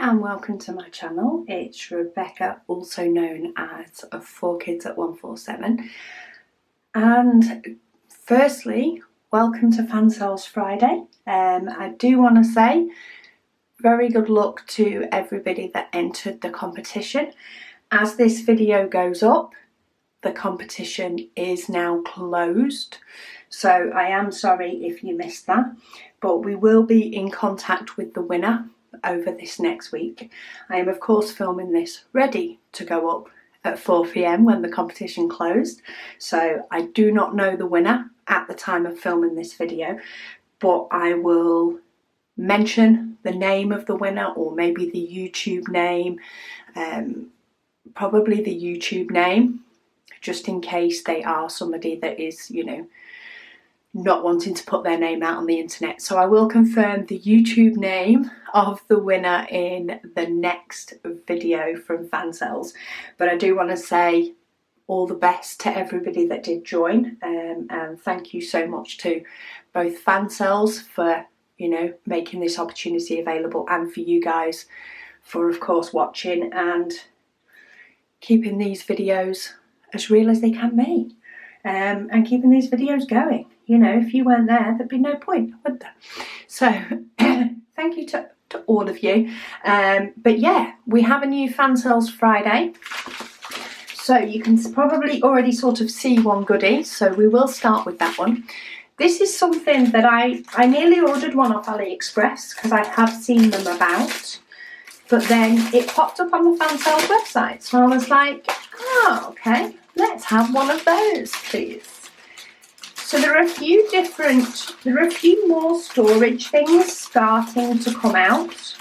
and welcome to my channel. It's Rebecca, also known as 4Kids at 147. And firstly, welcome to Fansells Friday. I do want to say very good luck to everybody that entered the competition. As this video goes up, the competition is now closed. So I am sorry if you missed that, but we will be in contact with the winner over this next week. I am of course filming this ready to go up at 4 p.m. when the competition closed, so I do not know the winner at the time of filming this video, but I will mention the name of the winner, or maybe the YouTube name, probably the YouTube name, just in case they are somebody that is, you know, not wanting to put their name out on the internet. So I will confirm the YouTube name of the winner in the next video from Fansells. But I do want to say all the best to everybody that did join, and thank you so much to both Fansells for, you know, making this opportunity available, and for you guys for of course watching and keeping these videos as real as they can be, and keeping these videos going. You know, if you weren't there, there'd be no point, would there? So thank you to all of you. But yeah, we have a new Fansells Friday. So you can probably already sort of see one goodie. So we will start with that one. This is something that I nearly ordered one off AliExpress because I have seen them about. But then it popped up on the Fansells website. So I was like, oh, okay, let's have one of those, please. So there are a few more storage things starting to come out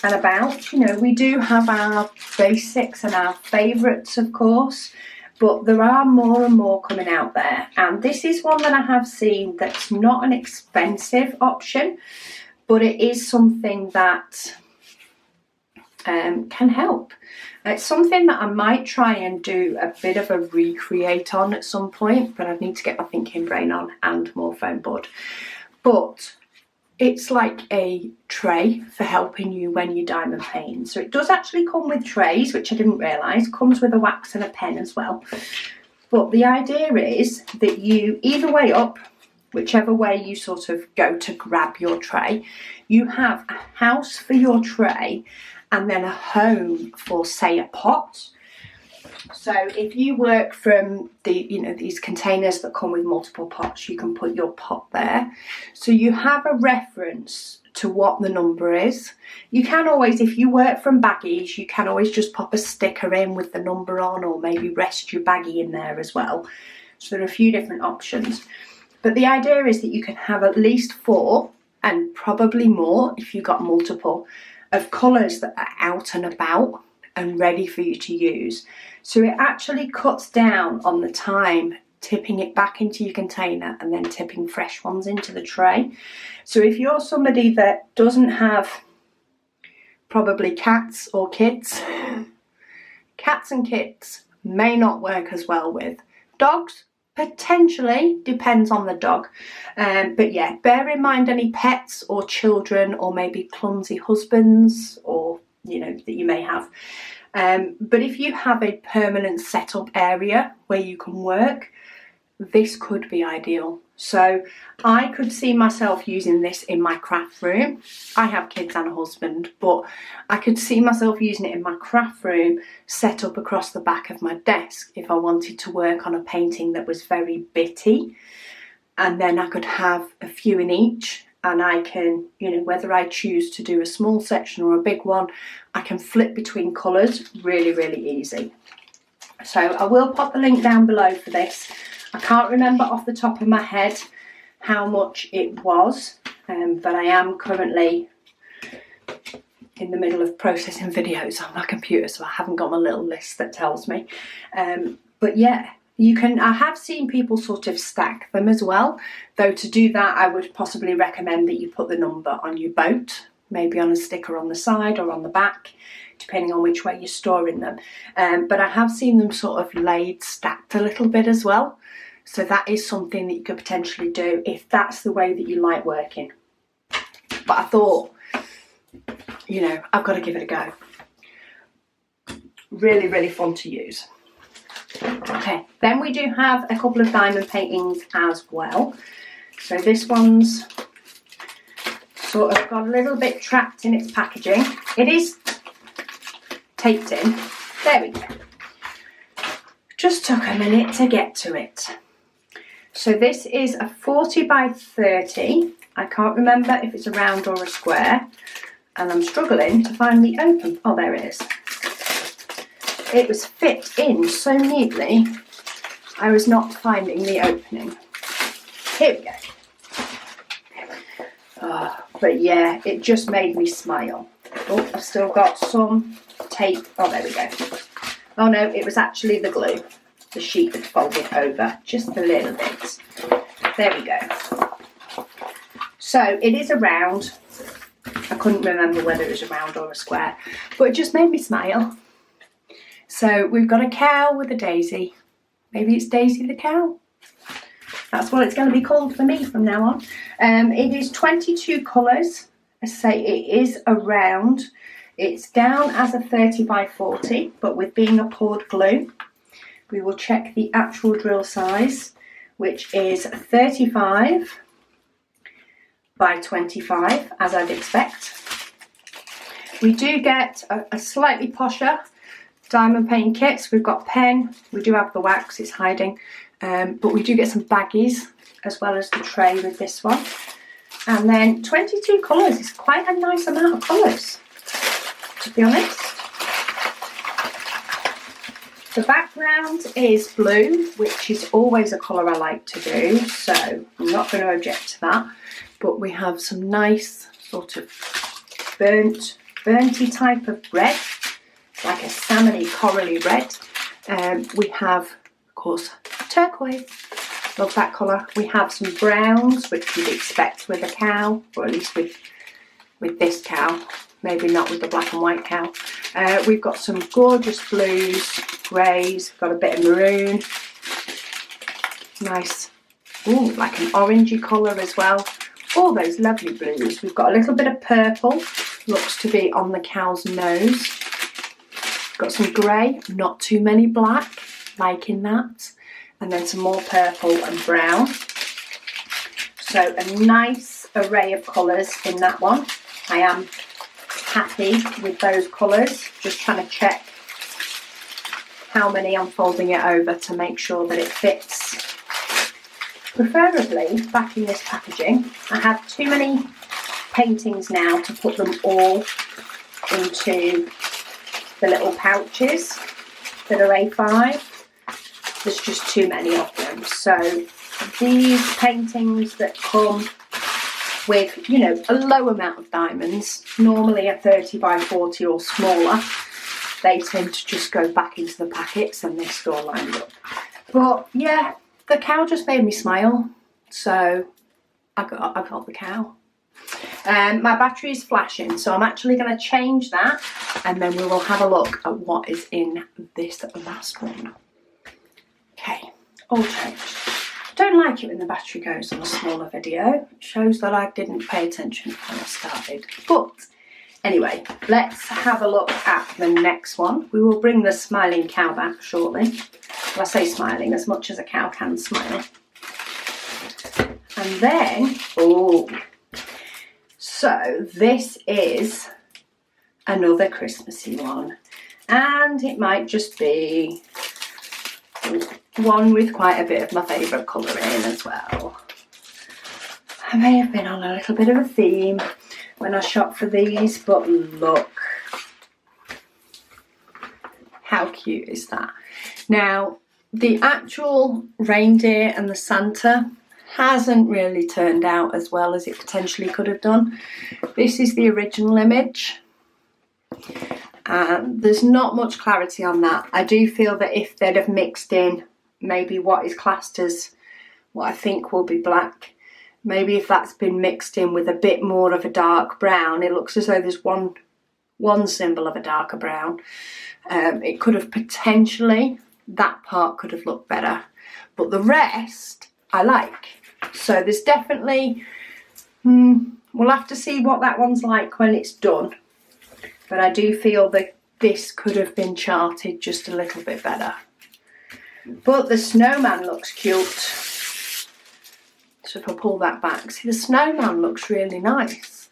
and about. You know, we do have our basics and our favourites, of course, but there are more and more coming out there. And this is one that I have seen that's not an expensive option, but it is something that can help. It's something that I might try and do a bit of a recreate on at some point, but I need to get my thinking brain on and more foam board. But it's like a tray for helping you when you diamond paint. So it does actually come with trays, which I didn't realise. Comes with a wax and a pen as well. But the idea is that you either way up, whichever way you sort of go to grab your tray, you have a house for your tray and then a home for, say, a pot. So if you work from the, you know, these containers that come with multiple pots, you can put your pot there. So you have a reference to what the number is. You can always, if you work from baggies, you can always just pop a sticker in with the number on, or maybe rest your baggie in there as well. So there are a few different options. But the idea is that you can have at least 4, and probably more if you've got multiple, of colours that are out and about and ready for you to use. So it actually cuts down on the time tipping it back into your container and then tipping fresh ones into the tray. So if you're somebody that doesn't have probably cats or kids, cats and kids may not work as well with. Dogs, potentially, depends on the dog. But yeah, bear in mind any pets or children, or maybe clumsy husbands, or, you know, that you may have. But if you have a permanent setup area where you can work, this could be ideal. So I could see myself using this in my craft room. I have kids and a husband, but I could see myself using it in my craft room, set up across the back of my desk if I wanted to work on a painting that was very bitty. And then I could have a few in each, and I can, you know, whether I choose to do a small section or a big one, I can flip between colours really, really easy. So I will pop the link down below for this. I can't remember off the top of my head how much it was, but I am currently in the middle of processing videos on my computer, so I haven't got my little list that tells me. But yeah, you can, I have seen people sort of stack them as well, though to do that I would possibly recommend that you put the number on your boat, maybe on a sticker on the side or on the back, depending on which way you're storing them. But I have seen them sort of laid stacked a little bit as well. So that is something that you could potentially do if that's the way that you like working. But I thought, you know, I've got to give it a go. Really, really fun to use. Okay, then we do have a couple of diamond paintings as well. So this one's sort of got a little bit trapped in its packaging. It is taped in. There we go. Just took a minute to get to it. So this is a 40 by 30. I can't remember if it's a round or a square. And I'm struggling to find the open. Oh, there it is. It was fit in so neatly, I was not finding the opening. Here we go. Oh, but yeah, it just made me smile. Oh, I've still got some tape. Oh, there we go. Oh no, it was actually the glue. The sheet had folded over just a little bit. There we go. So it is a round. I couldn't remember whether it was a round or a square, but it just made me smile. So we've got a cow with a daisy. Maybe it's Daisy the cow. That's what it's going to be called for me from now on. It is 22 colours. I say it is a round. It's down as a 30 by 40, but with being a poured glue, we will check the actual drill size, which is 35 by 25, as I'd expect. We do get a slightly posher diamond painting kits. We've got pen, we do have the wax, it's hiding, but we do get some baggies as well as the tray with this one. And then 22 colours is quite a nice amount of colours, to be honest. The background is blue, which is always a colour I like to do, so I'm not going to object to that. But we have some nice sort of burnty type of red, like a salmony corally red. We have, of course, turquoise. Love that colour. We have some browns, which you'd expect with a cow, or at least with this cow. Maybe not with the black and white cow. We've got some gorgeous blues, greys. We've got a bit of maroon. Nice, ooh, like an orangey colour as well. All those lovely blues. We've got a little bit of purple. Looks to be on the cow's nose. Got some grey, not too many black, liking that. And then some more purple and brown. So a nice array of colours in that one. I am happy with those colours. Just trying to check how many I'm folding it over to make sure that it fits. Preferably back in this packaging. I have too many paintings now to put them all into the little pouches that are A5. There's just too many of them. So these paintings that come with, you know, a low amount of diamonds, normally a 30 by 40 or smaller, they tend to just go back into the packets and they store lined up. But yeah, the cow just made me smile, so I got the cow. My battery is flashing, so I'm actually going to change that, and then we will have a look at what is in this last one. Okay, all changed. Don't like it when the battery goes on a smaller video. It shows that I didn't pay attention when I started. But anyway, let's have a look at the next one. We will bring the smiling cow back shortly. Well, I say smiling, as much as a cow can smile. And then, oh, so this is another Christmassy one. And it might just be one with quite a bit of my favourite colour in as well. I may have been on a little bit of a theme when I shop for these, but look. How cute is that? Now, the actual reindeer and the Santa hasn't really turned out as well as it potentially could have done. This is the original image. And there's not much clarity on that. I do feel that if they'd have mixed in maybe what is classed as what I think will be black, maybe if that's been mixed in with a bit more of a dark brown, it looks as though there's one symbol of a darker brown. It could have potentially, that part could have looked better, but the rest I like. So there's definitely, we'll have to see what that one's like when it's done. but I do feel that this could have been charted just a little bit better. But the snowman looks cute. So if I pull that back, see, the snowman looks really nice.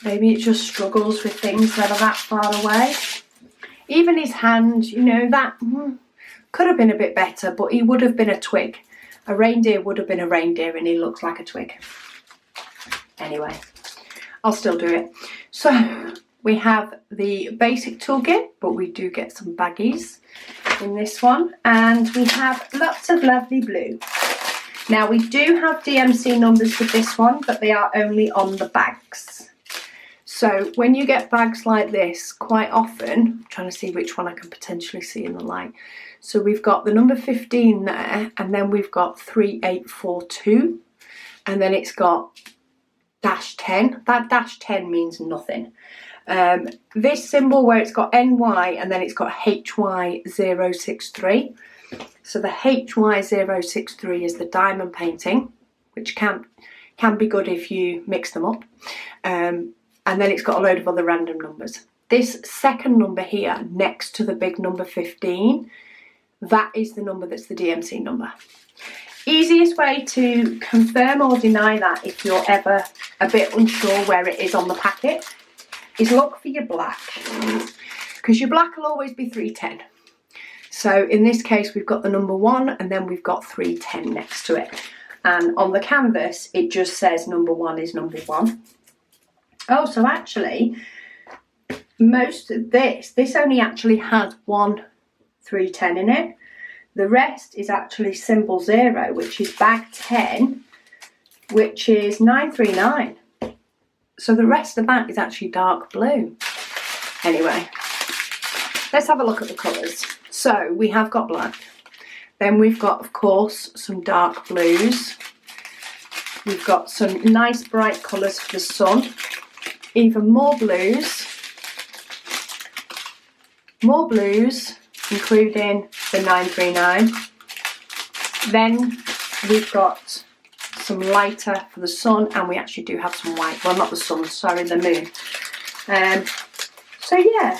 Maybe it just struggles with things that are that far away. Even his hand, you know, that could have been a bit better, but he would have been a twig. A reindeer would have been a reindeer, and he looks like a twig. Anyway, I'll still do it. So we have the basic toolkit, but we do get some baggies in this one, and we have lots of lovely blue. Now we do have DMC numbers for this one, but they are only on the bags. So when you get bags like this, quite often, I'm trying to see which one I can potentially see in the light. So we've got the number 15 there, and then we've got 3842, and then it's got -10. That -10 means nothing. This symbol where it's got NY and then it's got HY063. So the HY063 is the diamond painting, which can be good if you mix them up. And then it's got a load of other random numbers. This second number here, next to the big number 15, that is the number that's the DMC number. Easiest way to confirm or deny that if you're ever a bit unsure where it is on the packet is look for your black, because your black will always be 310. So in this case we've got the number 1 and then we've got 310 next to it, and on the canvas it just says number 1 is number 1. Oh, so actually most of this only actually had one 310 in it. The rest is actually symbol 0, which is bag 10, which is 939. So the rest of that is actually dark blue. Anyway, let's have a look at the colours. So we have got black. Then we've got, of course, some dark blues. We've got some nice bright colours for the sun. Even more blues. More blues, including the 939. Then we've got some lighter for the sun, and we actually do have some white. Well, not the sun, sorry, the moon. So yeah,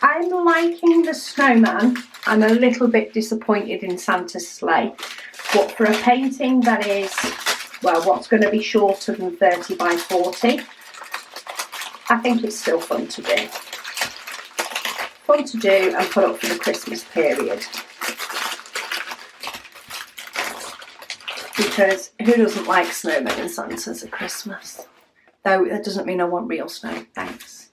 I'm liking the snowman. I'm a little bit disappointed in Santa's sleigh, but for a painting that is, well, what's going to be shorter than 30 by 40, I think it's still fun to do. Fun to do and put up for the Christmas period. Because who doesn't like snowmen and Santas at Christmas? Though that doesn't mean I want real snow, thanks.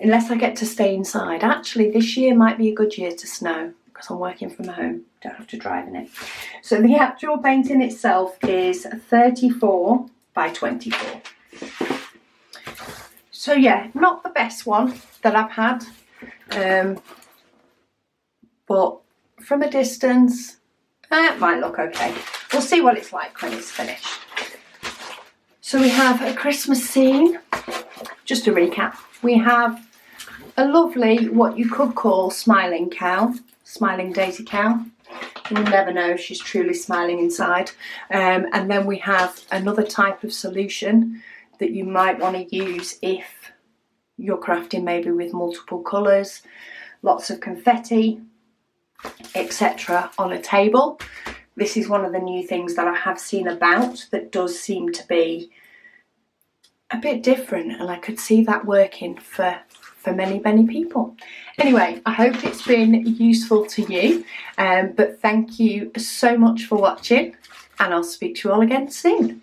Unless I get to stay inside. Actually, this year might be a good year to snow because I'm working from home. Don't have to drive in it. So the actual painting itself is 34 by 24. So yeah, not the best one that I've had. But from a distance, it might look okay. We'll see what it's like when it's finished. So we have a Christmas scene. Just to recap, we have a lovely, what you could call smiling cow, smiling daisy cow. You'll never know if she's truly smiling inside. And then we have another type of solution that you might want to use if you're crafting maybe with multiple colours, lots of confetti, etc. on a table. This is one of the new things that I have seen about that does seem to be a bit different, and I could see that working for many people. Anyway, I hope it's been useful to you, but thank you so much for watching, and I'll speak to you all again soon.